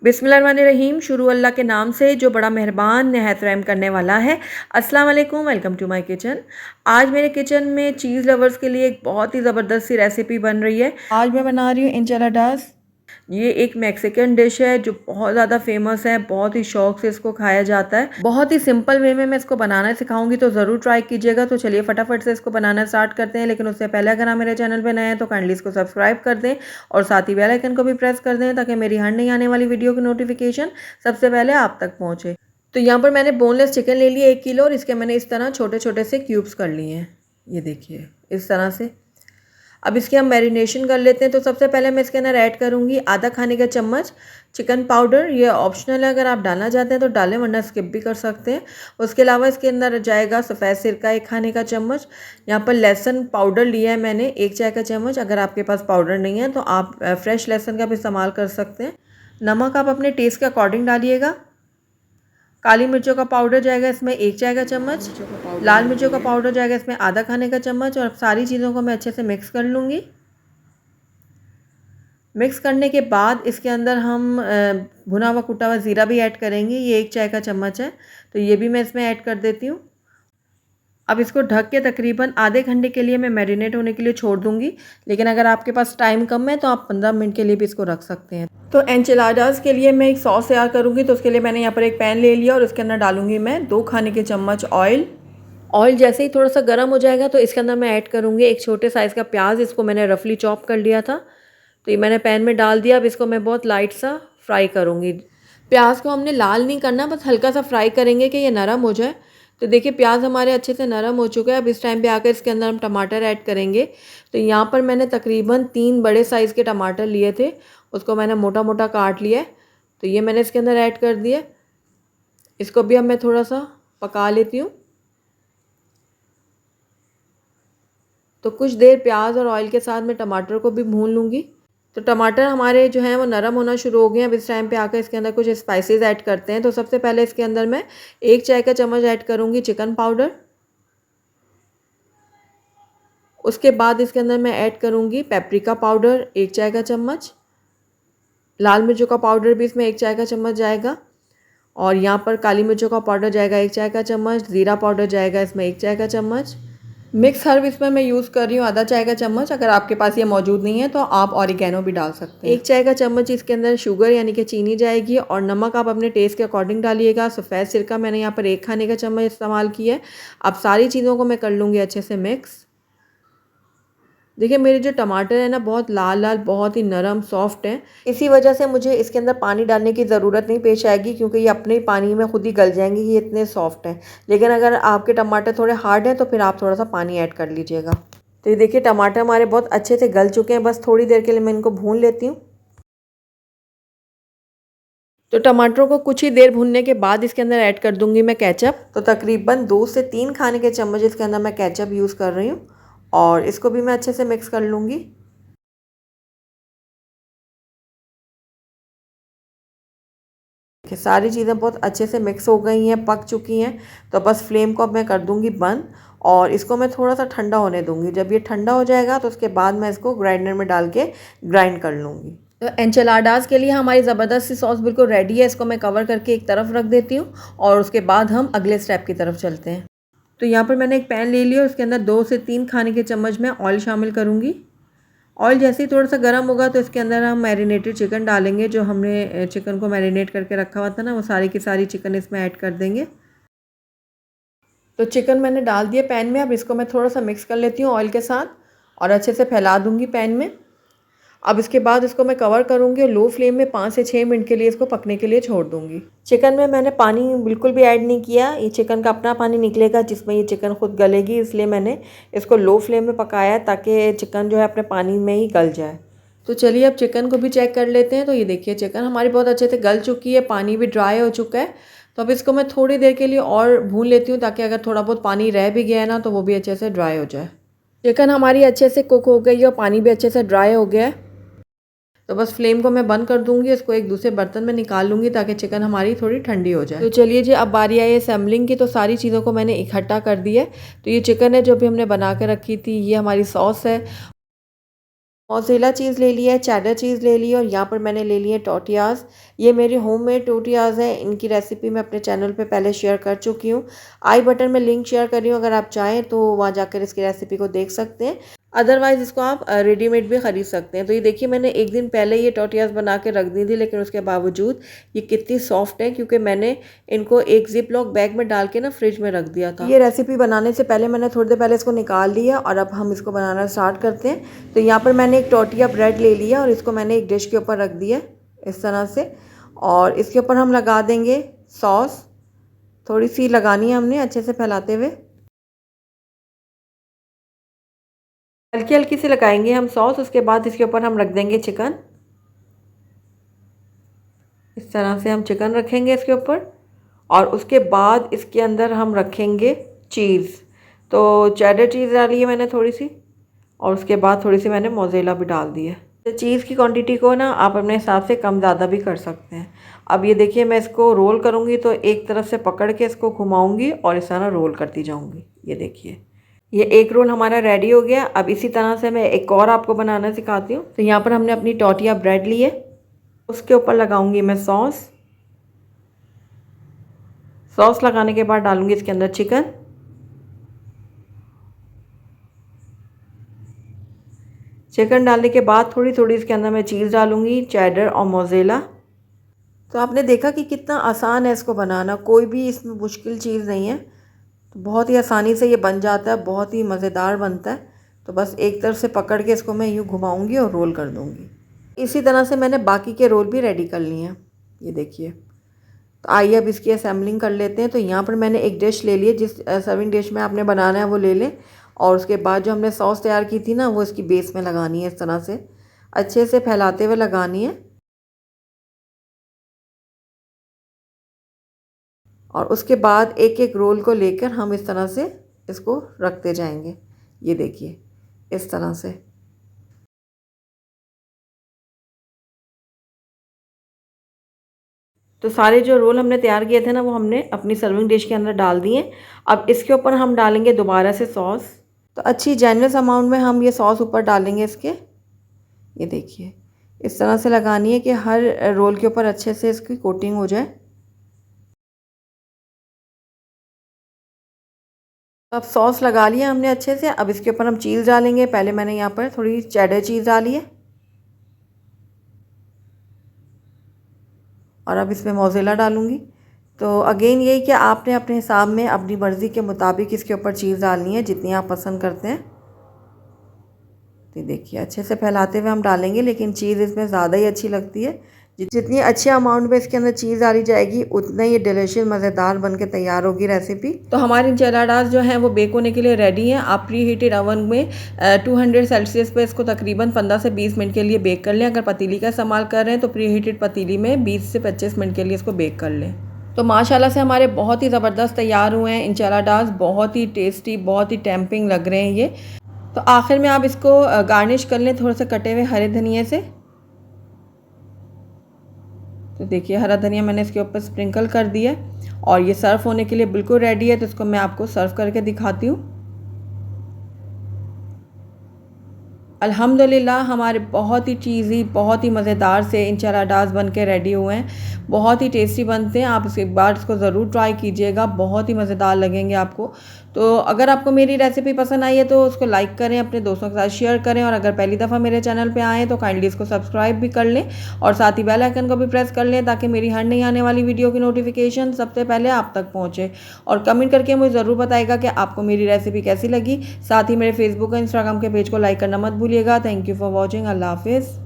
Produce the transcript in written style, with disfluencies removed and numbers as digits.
बिस्मिल्लाहिर्रहमानिर्रहीम। शुरू अल्लाह के नाम से जो बड़ा मेहरबान निहायत रहम करने वाला है। अस्सलाम वालेकुम, वेलकम टू माय किचन। आज मेरे किचन में चीज़ लवर्स के लिए एक बहुत ही ज़बरदस्त सी रेसिपी बन रही है। आज मैं बना रही हूँ इंचलाडास। ये एक मैक्सिकन डिश है जो बहुत ज़्यादा फेमस है, बहुत ही शौक से इसको खाया जाता है। बहुत ही सिंपल वे में मैं इसको बनाना सिखाऊंगी, तो ज़रूर ट्राई कीजिएगा। तो चलिए फटाफट से इसको बनाना स्टार्ट करते हैं। लेकिन उससे पहले अगर आप मेरे चैनल पर नए हैं तो काइंडली इसको सब्सक्राइब कर दें और साथ ही बेल आइकन को भी प्रेस कर दें ताकि मेरी हर नई आने वाली वीडियो की नोटिफिकेशन सबसे पहले आप तक पहुँचे। तो यहाँ पर मैंने बोनलेस चिकन ले लिया 1 किलो और इसके मैंने इस तरह छोटे छोटे से क्यूब्स कर लिए हैं। ये देखिए इस तरह से। अब इसकी हम मैरिनेशन कर लेते हैं। तो सबसे पहले मैं इसके अंदर ऐड करूँगी आधा खाने का चम्मच चिकन पाउडर। ये ऑप्शनल है, अगर आप डालना चाहते हैं तो डालें, वरना स्किप भी कर सकते हैं। उसके अलावा इसके अंदर जाएगा सफ़ेद सिरका 1 खाने का चम्मच। यहाँ पर लहसुन पाउडर लिया है मैंने 1 चाय का चम्मच। अगर आपके पास पाउडर नहीं है तो आप फ्रेश लहसुन का भी इस्तेमाल कर सकते हैं। नमक आप अपने टेस्ट के अकॉर्डिंग डालिएगा। काली मिर्चों का पाउडर जाएगा इसमें 1 चाय का चम्मच। लाल मिर्चों का पाउडर जाएगा इसमें आधा खाने का चम्मच। और सारी चीज़ों को मैं अच्छे से मिक्स कर लूँगी। मिक्स करने के बाद इसके अंदर हम भुना हुआ कुटा हुआ ज़ीरा भी ऐड करेंगे। ये 1 चाय का चम्मच है, तो ये भी मैं इसमें ऐड कर देती हूँ। अब इसको ढक के तकरीबन आधे घंटे के लिए मैं मैरिनेट होने के लिए छोड़ दूँगी। लेकिन अगर आपके पास टाइम कम है तो आप 15 मिनट के लिए भी इसको रख सकते हैं। तो एंचिलाडास के लिए मैं एक सॉस तैयार करूँगी। तो उसके लिए मैंने यहाँ पर एक पैन ले लिया और उसके अंदर डालूँगी मैं 2 खाने के चम्मच ऑयल। ऑयल जैसे ही थोड़ा सा गर्म हो जाएगा तो इसके अंदर मैं ऐड करूँगी एक छोटे साइज़ का प्याज। इसको मैंने रफली चॉप कर लिया था, तो ये मैंने पैन में डाल दिया। अब इसको मैं बहुत लाइट सा फ्राई करूँगी। प्याज को हमने लाल नहीं करना, बस हल्का सा फ्राई करेंगे कि ये नरम हो जाए। तो देखिए प्याज हमारे अच्छे से नरम हो चुका है। अब इस टाइम पे आकर इसके अंदर हम टमाटर ऐड करेंगे। तो यहाँ पर मैंने तकरीबन 3 बड़े साइज़ के टमाटर लिए थे, उसको मैंने मोटा मोटा काट लिया है। तो ये मैंने इसके अंदर ऐड कर दिया। इसको भी अब मैं थोड़ा सा पका लेती हूँ। तो कुछ देर प्याज और ऑयल के साथ मैं टमाटर को भी भून लूँगी। तो टमाटर हमारे जो हैं वो नरम होना शुरू हो गए हैं। अब इस टाइम पे आकर इसके अंदर कुछ स्पाइसेस ऐड करते हैं। तो सबसे पहले इसके अंदर मैं 1 चाय का चम्मच ऐड करूँगी चिकन पाउडर। उसके बाद इसके अंदर मैं ऐड करूँगी पेपरिका पाउडर 1 चाय का चम्मच। लाल मिर्चों का पाउडर भी इसमें 1 चाय का चम्मच जाएगा। और यहाँ पर काली मिर्चों का पाउडर जाएगा 1 चाय का चम्मच। ज़ीरा पाउडर जाएगा इसमें 1 चाय का चम्मच। मिक्स हर्ब इसमें मैं यूज़ कर रही हूँ आधा चाय का चम्मच। अगर आपके पास ये मौजूद नहीं है तो आप ऑरिगेनो भी डाल सकते हैं। 1 चाय का चम्मच इसके अंदर शुगर यानी कि चीनी जाएगी। और नमक आप अपने टेस्ट के अकॉर्डिंग डालिएगा। सफ़ेद सिरका मैंने यहाँ पर 1 खाने का चम्मच इस्तेमाल किया है। अब सारी चीज़ों को मैं कर लूँगी अच्छे से मिक्स। देखिए मेरे जो टमाटर है ना बहुत लाल लाल, बहुत ही नरम सॉफ्ट हैं। इसी वजह से मुझे इसके अंदर पानी डालने की ज़रूरत नहीं पेश आएगी, क्योंकि ये अपने पानी में खुद ही गल जाएंगे, ये इतने सॉफ्ट हैं। लेकिन अगर आपके टमाटर थोड़े हार्ड हैं तो फिर आप थोड़ा सा पानी ऐड कर लीजिएगा। तो ये देखिए टमाटर हमारे बहुत अच्छे से गल चुके हैं। बस थोड़ी देर के लिए मैं इनको भून लेती हूँ। तो टमाटरों को कुछ ही देर भूनने के बाद इसके अंदर ऐड कर दूंगी मैं केचप। तो तकरीबन 2 से 3 खाने के चम्मच इसके अंदर मैं केचप यूज़ कर रही हूँ और इसको भी मैं अच्छे से मिक्स कर लूँगी। सारी चीज़ें बहुत अच्छे से मिक्स हो गई हैं, पक चुकी हैं। तो बस फ्लेम को अब मैं कर दूंगी बंद और इसको मैं थोड़ा सा ठंडा होने दूंगी। जब ये ठंडा हो जाएगा तो उसके बाद मैं इसको ग्राइंडर में डाल के ग्राइंड कर लूँगी। तो एंचिलाडास के लिए हमारी ज़बरदस्त सी सॉस बिल्कुल रेडी है। इसको मैं कवर करके एक तरफ रख देती हूँ और उसके बाद हम अगले स्टेप की तरफ चलते हैं। तो यहाँ पर मैंने एक पैन ले लिया, उसके अंदर 2 से 3 खाने के चम्मच मैं ऑयल शामिल करूँगी। ऑयल जैसे ही थोड़ा सा गर्म होगा तो इसके अंदर हम मैरिनेटेड चिकन डालेंगे। जो हमने चिकन को मैरिनेट करके रखा हुआ था ना, वो सारी की सारी चिकन इसमें ऐड कर देंगे। तो चिकन मैंने डाल दिया पैन में। अब इसको मैं थोड़ा सा मिक्स कर लेती हूँ ऑयल के साथ और अच्छे से फैला दूँगी पैन में। अब इसके बाद इसको मैं कवर करूँगी और लो फ्लेम में 5 से 6 मिनट के लिए इसको पकने के लिए छोड़ दूँगी। चिकन में मैंने पानी बिल्कुल भी ऐड नहीं किया। ये चिकन का अपना पानी निकलेगा जिसमें ये चिकन खुद गलेगी, इसलिए मैंने इसको लो फ्लेम में पकाया ताकि चिकन जो है अपने पानी में ही गल जाए। तो चलिए अब चिकन को भी चेक कर लेते हैं। तो ये देखिए चिकन हमारी बहुत अच्छे से गल चुकी है, पानी भी ड्राई हो चुका है। तो अब इसको मैं थोड़ी देर के लिए और भून लेती हूँ ताकि अगर थोड़ा बहुत पानी रह भी गया है ना तो वो भी अच्छे से ड्राई हो जाए। चिकन हमारी अच्छे से कुक हो गई है और पानी भी अच्छे से ड्राई हो गया है। तो बस फ्लेम को मैं बंद कर दूंगी, इसको एक दूसरे बर्तन में निकाल लूँगी ताकि चिकन हमारी थोड़ी ठंडी हो जाए। तो चलिए जी अब बारी आई है असेंबलिंग की। तो सारी चीज़ों को मैंने इकट्ठा कर दिया है। तो ये चिकन है जो भी हमने बना के रखी थी, ये हमारी सॉस है मोज़रेला चीज़ ले लिया है, चेडर चीज़ ले ली है और यहाँ पर मैंने ले लिए हैं टोर्टियाज़। ये मेरी होममेड टोर्टियाज़ हैं। इनकी रेसिपी मैं अपने चैनल पे पहले शेयर कर चुकी हूँ। आई बटन में लिंक शेयर कर रही हूँ, अगर आप चाहें तो वहाँ जाकर इसकी रेसिपी को देख सकते हैं। अदरवाइज़ इसको आप रेडीमेड भी ख़रीद सकते हैं। तो ये देखिए, मैंने एक दिन पहले ये टोर्टियाज़ बना के रख दी थी, लेकिन उसके बावजूद ये कितनी सॉफ्ट है, क्योंकि मैंने इनको एक ज़िप लॉक बैग में डाल के ना फ्रिज में रख दिया था। ये रेसिपी बनाने से पहले मैंने थोड़ी देर पहले इसको निकाल लिया और अब हम इसको बनाना स्टार्ट करते हैं। तो यहाँ पर मैंने एक टोर्टिया ब्रेड ले लिया और इसको मैंने एक डिश के ऊपर रख दिया इस तरह से, और इसके ऊपर हम लगा देंगे सॉस। थोड़ी सी लगानी है हमने, अच्छे से फैलाते हुए हल्की हल्की से लगाएंगे हम सॉस। उसके बाद इसके ऊपर हम रख देंगे चिकन। इस तरह से हम चिकन रखेंगे इसके ऊपर, और उसके बाद इसके अंदर हम रखेंगे चीज़। तो चेडर चीज़ डाली है मैंने थोड़ी सी, और उसके बाद थोड़ी सी मैंने मोज़रेला भी डाल दी है। तो चीज़ की क्वांटिटी को ना आप अपने हिसाब से कम ज़्यादा भी कर सकते हैं। अब ये देखिए, मैं इसको रोल करूँगी तो एक तरफ से पकड़ के इसको घुमाऊँगी और इस तरह रोल करती जाऊँगी। ये देखिए, ये एक रोल हमारा रेडी हो गया। अब इसी तरह से मैं एक और आपको बनाना सिखाती हूँ। तो यहाँ पर हमने अपनी टोर्टिया ब्रेड ली है, उसके ऊपर लगाऊंगी मैं सॉस। सॉस लगाने के बाद डालूंगी इसके अंदर चिकन। चिकन डालने के बाद थोड़ी थोड़ी इसके अंदर मैं चीज़ डालूंगी, चेडर और मोज़रेला। तो आपने देखा कि कितना आसान है इसको बनाना, कोई भी इसमें मुश्किल चीज़ नहीं है। तो बहुत ही आसानी से ये बन जाता है, बहुत ही मज़ेदार बनता है। तो बस एक तरफ से पकड़ के इसको मैं यूँ घुमाऊंगी और रोल कर दूंगी। इसी तरह से मैंने बाकी के रोल भी रेडी कर लिए हैं। ये देखिए, तो आइए अब इसकी असेंबलिंग कर लेते हैं। तो यहाँ पर मैंने एक डिश ले ली है, जिस सर्विंग डिश में आपने बनाना है वो ले लें, और उसके बाद जो हमने सॉस तैयार की थी ना, वो इसकी बेस में लगानी है। इस तरह से अच्छे से फैलाते हुए लगानी है, और उसके बाद एक एक रोल को लेकर हम इस तरह से इसको रखते जाएंगे। ये देखिए, इस तरह से। तो सारे जो रोल हमने तैयार किए थे ना, वो हमने अपनी सर्विंग डिश के अंदर डाल दिए। अब इसके ऊपर हम डालेंगे दोबारा से सॉस। तो अच्छी जेनरस अमाउंट में हम ये सॉस ऊपर डालेंगे इसके। ये देखिए, इस तरह से लगानी है कि हर रोल के ऊपर अच्छे से इसकी कोटिंग हो जाए। अब सॉस लगा लिया हमने अच्छे से। अब इसके ऊपर हम चीज़ डालेंगे। पहले मैंने यहाँ पर थोड़ी चेडर चीज़ डाली है, और अब इसमें मोज़रेला डालूँगी। तो अगेन यही कि आपने अपने हिसाब में अपनी मर्ज़ी के मुताबिक इसके ऊपर चीज़ डालनी है, जितनी आप पसंद करते हैं। तो देखिए, अच्छे से फैलाते हुए हम डालेंगे, लेकिन चीज़ इसमें ज़्यादा ही अच्छी लगती है। जितनी अच्छे अमाउंट में इसके अंदर चीज़ डाली जाएगी, उतना ही डिलीशियस मज़ेदार बन के तैयार होगी रेसिपी। तो हमारी इंचिलाडास जो हैं वो बेक होने के लिए रेडी हैं। आप प्री हीटेड ओवन में 200 सेल्सियस पे इसको तकरीबन 15 से 20 मिनट के लिए बेक कर लें। अगर पतीली का इस्तेमाल कर रहे हैं तो प्री हीटेड पतीली में 20 से 25 मिनट के लिए इसको बेक कर लें। तो माशाल्लाह से हमारे बहुत ही ज़बरदस्त तैयार हुए हैं इंचिलाडास। बहुत ही टेस्टी, बहुत ही टेम्पिंग लग रहे हैं ये। तो आखिर में आप इसको गार्निश कर लें थोड़ा सा कटे हुए हरे धनिए से। तो देखिए, हरा धनिया मैंने इसके ऊपर स्प्रिंकल कर दिया, और ये सर्व होने के लिए बिल्कुल रेडी है। तो इसको मैं आपको सर्व करके दिखाती हूँ। अल्हम्दुलिल्लाह हमारे बहुत ही चीज़ी, बहुत ही मज़ेदार से इंचिलाडास बन के रेडी हुए हैं। बहुत ही टेस्टी बनते हैं। आप एक बार इसको ज़रूर ट्राई कीजिएगा, बहुत ही मज़ेदार लगेंगे आपको। तो अगर आपको मेरी रेसिपी पसंद आई है तो उसको लाइक करें, अपने दोस्तों के साथ शेयर करें, और अगर पहली दफ़ा मेरे चैनल पे आएँ तो काइंडली इसको सब्सक्राइब भी कर लें, और साथ ही बेल आइकन को भी प्रेस कर लें, ताकि मेरी हर नई आने वाली वीडियो की नोटिफिकेशन सबसे पहले आप तक पहुँचे। और कमेंट करके मुझे ज़रूर बताइएगा कि आपको मेरी रेसिपी कैसी लगी। साथ ही मेरे फेसबुक और इंस्टाग्राम के पेज को लाइक करना मत भूलिएगा। Thank you for watching. अल्लाह हाफिज़।